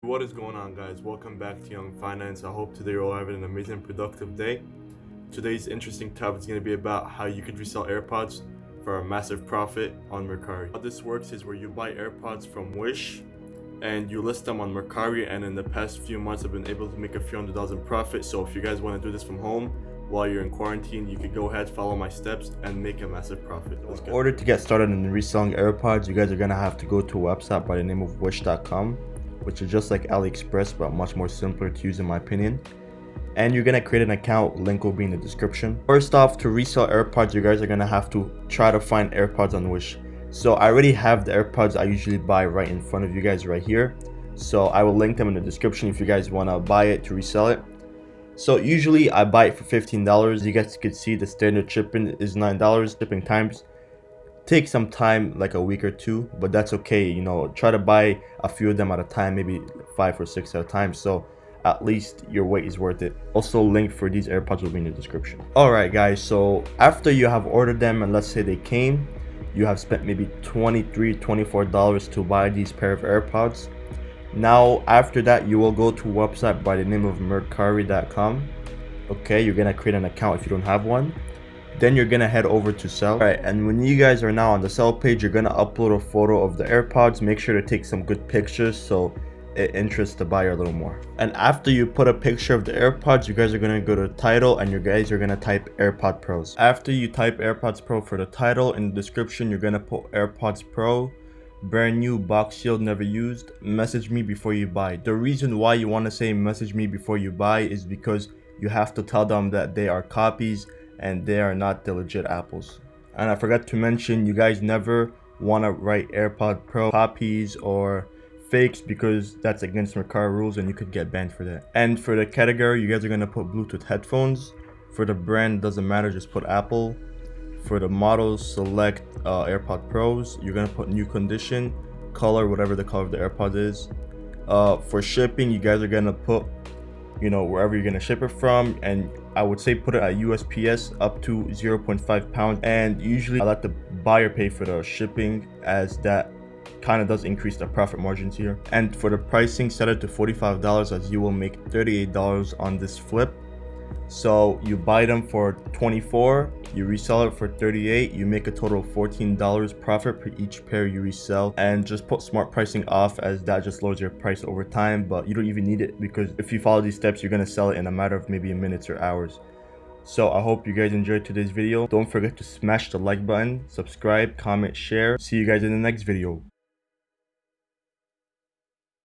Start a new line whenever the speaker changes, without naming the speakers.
What is going on, guys? Welcome back to Young Finance. I hope today you're all having an amazing productive day. Today's interesting topic is going to be about how you could resell AirPods for a massive profit on Mercari. How this works is where you buy AirPods from Wish and you list them on Mercari, and in the past few months I've been able to make a few $100s in profit. So if you guys want to do this from home while you're in quarantine, you could go ahead, follow my steps, and make a massive profit.
In order to get started in reselling AirPods, you guys are going to have to go to a website by the name of wish.com, which is just like AliExpress but much more simpler to use in my opinion. And you're going to create an account, link will be in the description. First off, to resell AirPods, you guys are going to have to try to find AirPods on Wish. So I already have the AirPods I usually buy right in front of you guys right here. So I will link them in the description if you guys want to buy it to resell it. So usually I buy it for $15. You guys could see the standard shipping is $9. Shipping times take some time, like a week or two, but that's okay. You know, try to buy a few of them at a time, maybe 5 or 6 at a time, so at least your wait is worth it. Also, link for these AirPods will be in the description. Alright guys, so after you have ordered them and let's say they came, you have spent maybe $23-24 to buy these pair of AirPods. Now after that, you will go to a website by the name of mercari.com. okay, you're gonna create an account if you don't have one. Then you're gonna head over to sell. Alright, and when you guys are now on the sell page, you're gonna upload a photo of the AirPods. Make sure to take some good pictures so it interests the buyer a little more. And after you put a picture of the AirPods, you guys are gonna go to title and you guys are gonna type AirPod Pros. After you type AirPods Pro for the title, in the description you're gonna put AirPods Pro, brand new, box sealed, never used, message me before you buy. The reason why you want to say message me before you buy is because you have to tell them that they are copies and they are not the legit Apples. And I forgot to mention, you guys never want to write AirPod Pro copies or fakes because that's against Mercari rules and you could get banned for that. And for the category, you guys are going to put Bluetooth headphones. For the brand, doesn't matter, just put Apple. For the models, select AirPod Pros. You're going to put new condition, color, whatever the color of the AirPod is. For shipping, you guys are going to put, you know, wherever you're gonna ship it from, and I would say put it at USPS up to 0.5 pounds, and usually I let the buyer pay for the shipping as that kind of does increase the profit margins here. And for the pricing, set it to $45 as you will make $38 on this flip. So you buy them for $24, you resell it for $38, you make a total of $14 profit per each pair you resell. And just put smart pricing off as that just lowers your price over time, but you don't even need it because if you follow these steps, you're gonna sell it in a matter of maybe minutes or hours. So I hope you guys enjoyed today's video. Don't forget to smash the like button, subscribe, comment, share. See you guys in the next video.